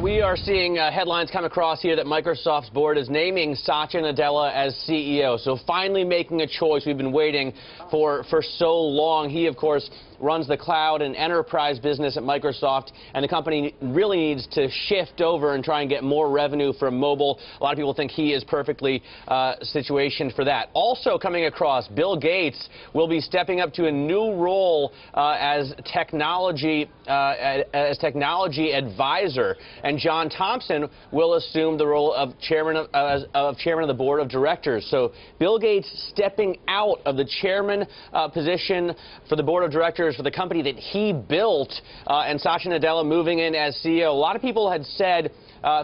We are seeing headlines come across here that Microsoft's board is naming Satya Nadella as CEO. So finally making a choice we've been waiting for so long. He, of course, runs the cloud and enterprise business at Microsoft, and the company really needs to shift over and try and get more revenue from mobile. A lot of people think he is perfectly situationed for that. Also coming across, Bill Gates will be stepping up to a new role as technology advisor, and John Thompson will assume the role of chairman of the board of directors. So Bill Gates stepping out of the chairman position for the board of directors for the company that he built, and Satya Nadella moving in as CEO. A lot of people had said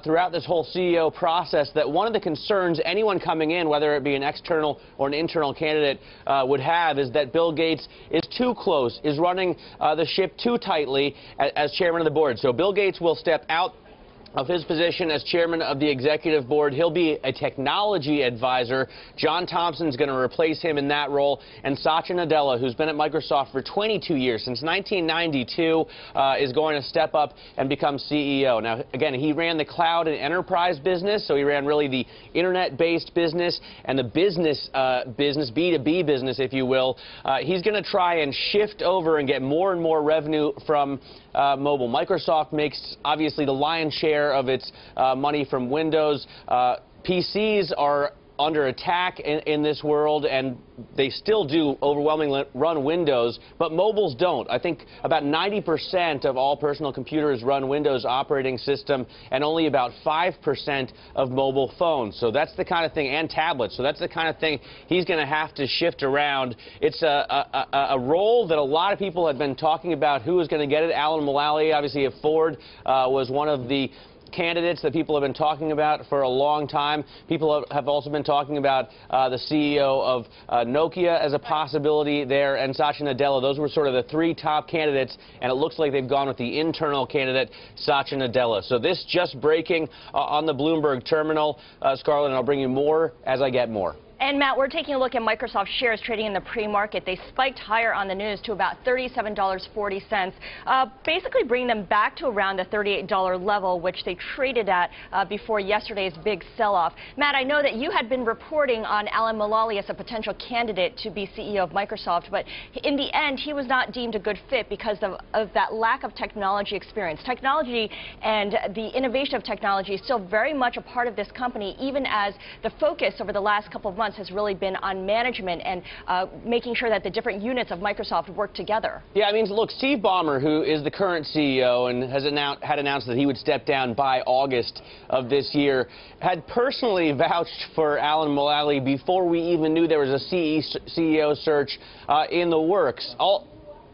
throughout this whole CEO process that one of the concerns anyone coming in, whether it be an external or an internal candidate, would have is that Bill Gates is too close, is running the ship too tightly as chairman of the board. So Bill Gates will step out of his position as chairman of the executive board. He'll be a technology advisor. John Thompson's going to replace him in that role. And Satya Nadella, who's been at Microsoft for 22 years, since 1992, is going to step up and become CEO. Now, again, he ran the cloud and enterprise business, so he ran really the internet-based business and the business, B2B business, if you will. He's going to try and shift over and get more and more revenue from mobile. Microsoft makes, obviously, the lion's share of its money from Windows. PCs are under attack in this world, and they still do overwhelmingly run Windows, but mobiles don't. I think about 90% of all personal computers run Windows operating system, and only about 5% of mobile phones. So that's the kind of thing, and tablets. So that's the kind of thing he's going to have to shift around. It's a role that a lot of people have been talking about who is going to get it. Alan Mulally, obviously, of Ford, was one of the candidates that people have been talking about for a long time. People have also been talking about the CEO of Nokia as a possibility there, and Satya Nadella. Those were sort of the three top candidates, and it looks like they've gone with the internal candidate, Satya Nadella. So this just breaking on the Bloomberg terminal, Scarlett, and I'll bring you more as I get more. And, Matt, we're taking a look at Microsoft shares trading in the pre-market. They spiked higher on the news to about $37.40, basically bringing them back to around the $38 level, which they traded at before yesterday's big sell-off. Matt, I know that you had been reporting on Alan Mulally as a potential candidate to be CEO of Microsoft, but in the end, he was not deemed a good fit because of that lack of technology experience. Technology and the innovation of technology is still very much a part of this company, even as the focus over the last couple of months has really been on management and making sure that the different units of Microsoft work together. Yeah, I mean, look, Steve Ballmer, who is the current CEO and had announced that he would step down by August of this year, had personally vouched for Alan Mulally before we even knew there was a CEO search in the works.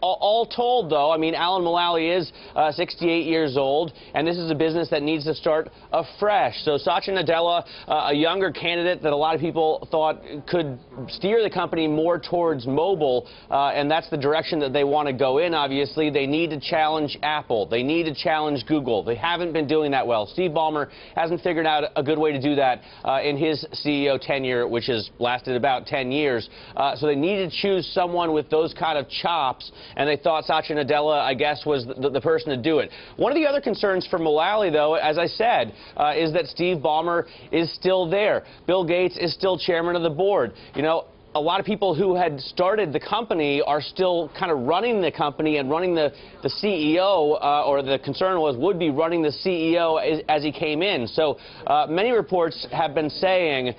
All told, though, I mean, Alan Mulally is 68 years old, and this is a business that needs to start afresh. So Satya Nadella, a younger candidate that a lot of people thought could steer the company more towards mobile, and that's the direction that they want to go in, obviously. They need to challenge Apple. They need to challenge Google. They haven't been doing that well. Steve Ballmer hasn't figured out a good way to do that in his CEO tenure, which has lasted about 10 years. So they need to choose someone with those kind of chops, and they thought Satya Nadella, I guess, was the person to do it. One of the other concerns for Mulally, though, as I said, is that Steve Ballmer is still there. Bill Gates is still chairman of the board. You know, a lot of people who had started the company are still kind of running the company and running the CEO, or the concern was would be running the CEO as he came in. So many reports have been saying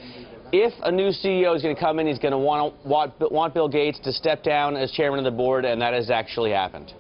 if a new CEO is going to come in, he's going to want Bill Gates to step down as chairman of the board, and that has actually happened.